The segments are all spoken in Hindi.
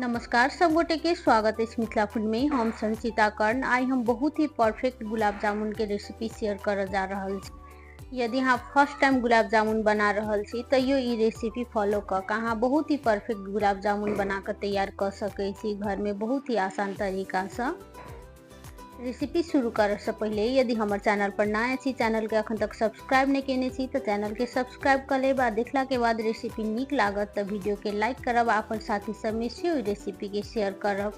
नमस्कार सब गोटे के स्वागत है मिथिला फूड में। हम संचिता कर्ण आई हम बहुत ही परफेक्ट गुलाब जामुन के रेसिपी शेयर कर जा रहल छी। यदि अहाँ फर्स्ट टाइम गुलाब जामुन बना रहल छी तैयो ई रेसिपी फॉलो कर अहाँ बहुत ही परफेक्ट गुलाब जामुन बना कर तैयार कर सकै छी घर में बहुत ही आसान तरीका से। रेसिपी शुरू करे से पहले यदि हमारे चैनल पर नया छी, चैनल के अखन तक सब्सक्राइब नहीं केने छी तो चैनल के सब्सक्राइब कर लेब। देखला के बाद रेसिपी निक लागत तो वीडियो के लाइक करब, अपन साथी सब में से रेसिपी के शेयर करब।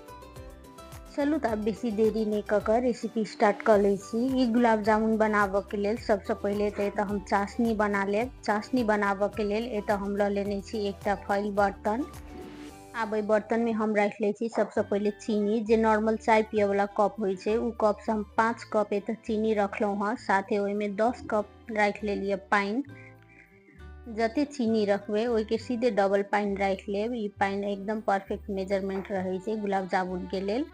चलू तो अब बेसी देरी नहीं कर रेसिपी स्टार्ट कर ले छी। ई गुलाब जामुन बनाबे के लेल सबसे पहले तो हम चाशनी बना लेब। चाशनी बनाबे के लेल एतऽ हम ल लेने छी एकटा फॉइल बर्तन। आब बर्तन में हम रख ले छी सबसे पहले चीनी, जे नॉर्मल चाय पिए वाला कप होय छे उ कप से हम 5 कप एतऽ चीनी रखलो हाँ। साथे ओय में 10 कप रख ले लिए पानी। जते चीनी रखबे ओय के सीधे डबल पानी रख लेब। ई पानी एकदम परफेक्ट मेजरमेंट रहे छे गुलाब जामुन के लेल।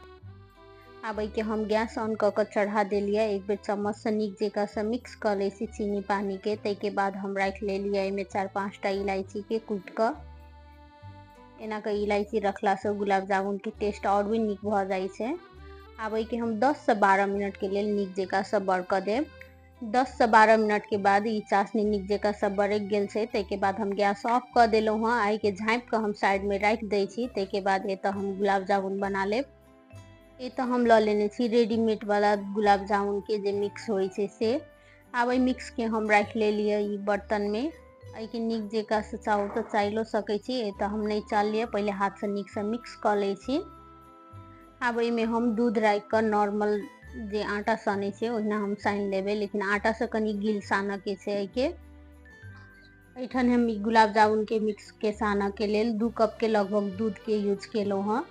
आब के हम गैस ऑन कर चढ़ा देलिए। एक बेर चम्मच से नीक जेका से मिक्स कर ले छी चीनी पानी के। तै के बाद हम रख ले लिए एमे 4-5 टा इलायची के कूट कर। एना के इलायची रखला से गुलाब जामुन के टेस्ट और भी निक भ जाय छे। आब के हम 10 से 12 मिनट के लेल निक जेका से बरक देब। 10 से 12 मिनट के बाद ई चाशनी निक जेका से बरक गेल छे। तै के बाद हम गैस ऑफ कर देलो हां। आई के झाँप के हम साइड में रख दै छी। तै के बाद एतऽ हम गुलाब जामुन बना लेब। एतऽ हम ल लेने छी रेडीमेड वाला गुलाब जामुन के जे मिक्स होय छे से। आब मिक्स के हम रख ले लिए ई बर्तन में। के निक जेका से चाहो तो चाइलो सकै छी। एतऽ हम नहीं चालिए, पहले हाथ से निक से मिक्स कर ले छी। आब में हम दूध रख कर नॉर्मल जे आटा साने छे ओहिना हम सान लेबे, लेकिन आटा से कनी गील साना के छे। के एठन हम गुलाब जामुन के मिक्स के साना के लेल 2 कप के लगभग दूध के यूज केलो हां।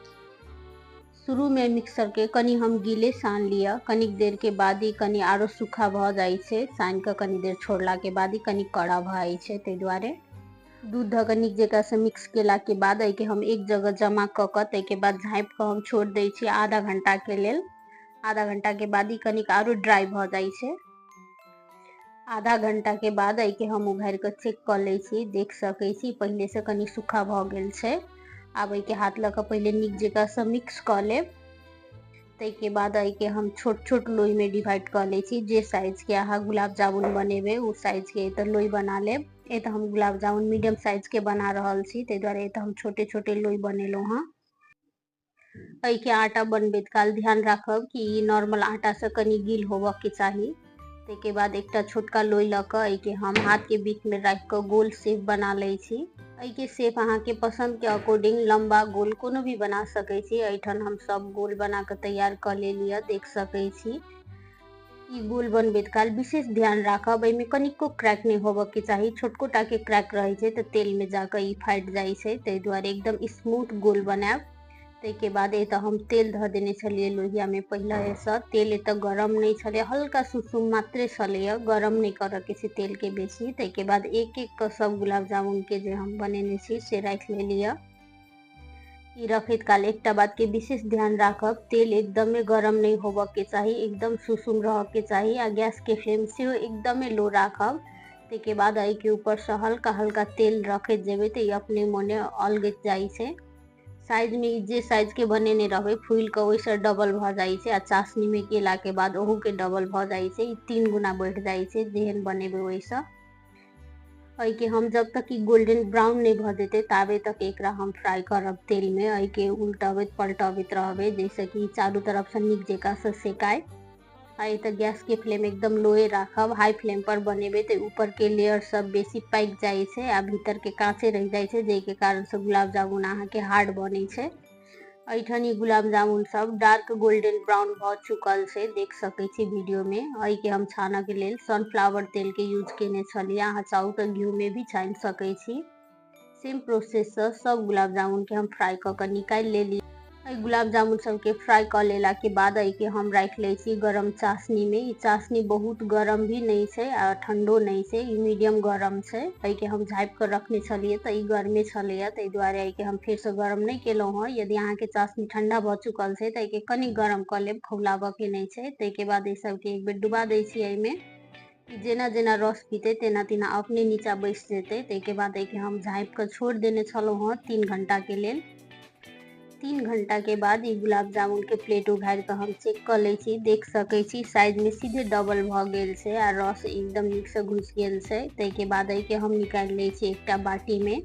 शुरू में मिक्सर के कनी हम गीले सान लिया। कनिक देर के बाद ही कनी आरो सूखा भ जाय छे। सान के कनी देर छोड़ला के बाद ही कनी कड़ा भ जाय छे। तै दुआरे दूध ध के निक जेका से मिक्स केला के बाद के हम एक जगह जमा कर तै के बाद झाँप के हम छोड़ दै छी आधा घंटा के लेल। आधा घंटा के बाद ही कनिक आरो ड्राई भ जाय छे। आधा घंटा के बाद के हम उघार के चेक कर ले छी। देख सकै छी पहले से कनी सूखा भ गेल छे। आब के हाथ लगा पहले निक जेका से मिक्स कर लेब। तै के बाद के हम छोट छोट लोई में डिवाइड कर ले छी। जे साइज के अहाँ गुलाब जामुन बनेबे उ साइज के एतऽ लोई बना लेब। एतऽ हम गुलाब जामुन मीडियम साइज के बना रहल छी, तै दुआरे एतऽ हम छोटे छोटे लोई बनेलो हां। के आटा बनबे काल ध्यान राखब कि नॉर्मल आटा से कनी गील होबे के चाहिए। तै के बाद एकटा छोटका लोई ल के हम हाथ के बीच में रख के गोल शेप बना ले छी। के शेप अहाँ के पसंद के अकॉर्डिंग लंबा गोल कोनो भी बना सकै छी। एठन हम सब गोल बना के तैयार कर ले लिया, देख सकै छी। ई गोल बनबे काल विशेष ध्यान राखब एमे कनिको क्रैक नहीं होबे के चाहिए। छोटकोटा के क्रैक रहे छे तो तेल में जाकर ई फाट जाय छे। तै दुआरे एकदम स्मूथ गोल बनाब। तै के बाद एतऽ हम तेल ध देने छलिए लोहिया में पहले से। तेल एतऽ गरम नहीं छले, हल्का सुसुम मात्रे छले, गरम नहीं करे के छे तेल के बेसी। तै के बाद एक एक के सब गुलाब जामुन के जे हम बनेने छी से रख ले लिया। ई रखत काल एकटा बात के विशेष ध्यान राखब, तेल एकदम गरम नहीं होबे के चाहिए, एकदम सुसुम रह के चाहिए। आ गैस के फ्लेम से एकदम लो राखब। तै के बाद के ऊपर से हल्का हल्का तेल रखत जेबे तो अपने मने अलगत जाय छे। साइज में जे साइज के बनेने रहबे फूल के ओइसे डबल भ जाय छे। आ चाशनी में केला के बाद ओहू के डबल भ जाय छे। ई 3 गुना बढ़ जाय छे जेहन बनेबे ओइसे। के हम जब तक ई गोल्डन ब्राउन नहीं भ जेते ताबे तक एकरा हम फ्राई करब तेल में। के उल्टाबैत पलटाबैत रहबे जैसे कि चारों तरफ से निक जेका से सेकाय। तो गैस के फ्लेम एकदम लोए राखब। हाई फ्लेम पर बनेबे तो ऊपर के लेयर सब बेसी पक जाय छे आ भीतर के कांचे रह जाय छे, जे के कारण से गुलाब जामुन अहाँ के हार्ड बने छे। एठन ई गुलाब जामुन सब डार्क गोल्डन ब्राउन भ चुकल छे, देख सकै छी वीडियो में। के हम छाना के लेल सनफ्लावर तेल के यूज केने छलिए। अहाँ चाहू तो घी में भी छान सकै छी। सेम प्रोसेस से सब गुलाब जामुन के हम फ्राई कर निकाल लेली। गुलाब जामुन सब के फ्राई कर लेला के बाद के हम रख ले छी गरम चाशनी में। ई चाशनी बहुत गरम भी नहीं छे आ ठंडो नहीं छे, ई मीडियम गरम छे। के हम झाँप कर रखने छलिए तो ई गर्मे छलिए। तै दुआरे के हम फिर से गरम नहीं केलो हां। यदि अहाँ के चाशनी ठंडा भ चुकल छे तो के कनी गरम कर लेब, खौलाबे के नहीं छे। तै के बाद ई सब के एक बेर डुबा दै छी एमे। जेना जेना रस पीते तेना तेना अपने नीचा बैस जेते। तै के बाद के हम झाँप के छोड़ देने छलो हां 3 घंटा के लेल। 3 घंटा के बाद ई गुलाब जामुन के प्लेट उघार के हम चेक कर लै छी। देख सकै छी साइज में सीधे डबल भ गेल छै आ रस एकदम नीक से घुस गेल छै। तै के बाद एके हम निकाल लै छी एकटा बाटी में।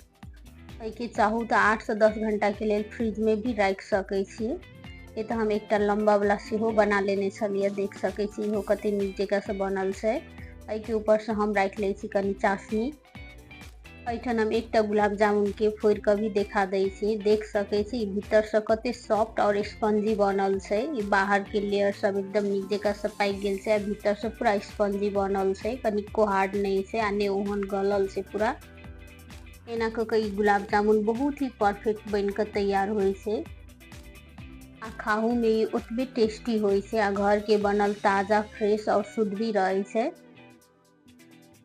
एके चाहू तो 8 से 10 घंटा के लिए फ्रिज में भी रख सकै छी। ये तो हम एकटा लंबा वाला सेहो बना लेने छलिए। देख सकै छी इहो कते नीक जगह से बनल छै। एके ऊपर से हम रख लै छी कनी चाशनी। एठन हम एकटा गुलाब जामुन के फोड़ के भी देखा दै छी। देख सकै छी भीतर से कते सॉफ्ट और स्पंजी बनल छै। बाहर के लेयर सब एकदम नीक जगह से पाक गेल छै, भीतर से पूरा स्पंजी बनल छै, कनिको हार्ड नहीं छै आ ने ओहन गलल छै पूरा। एना क ई गुलाब जामुन बहुत ही परफेक्ट बन के तैयार होय छै आ खाहू में ओतबे टेस्टी होय छै आ घर के बनल ताजा, फ्रेश और शुद्ध भी रहे छै।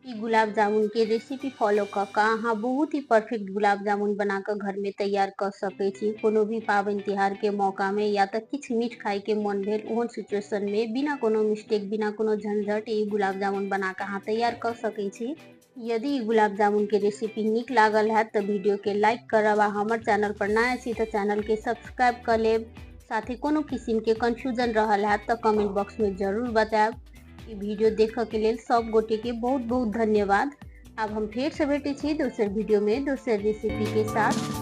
ई गुलाब जामुन के रेसिपी फॉलो क के अहाँ बहुत ही परफेक्ट गुलाब जामुन बना के घर में तैयार कर सकै छी। कोनो भी पावन त्योहार के मौका में या तो किछ मीठ खाए के मन भेल ओहन सिचुएशन में बिना कोनो मिस्टेक, बिना कोनो झंझट ई गुलाब जामुन बना के अहाँ तैयार कर सकै छी। यदि गुलाब जामुन के रेसिपी नीक लागल है तो वीडियो के लाइक करब आ हमर चैनल पर नया छी तो चैनल के सब्सक्राइब कर लेब। साथ ही कोनो किस्म के कंफ्यूजन रहल है तो कमेंट बॉक्स में जरूर बताएब। ई वीडियो देखने के लिए सब गोटे के बहुत बहुत धन्यवाद। अब हम फिर से भेटे छी दोसर वीडियो में दोसर रेसिपी के साथ।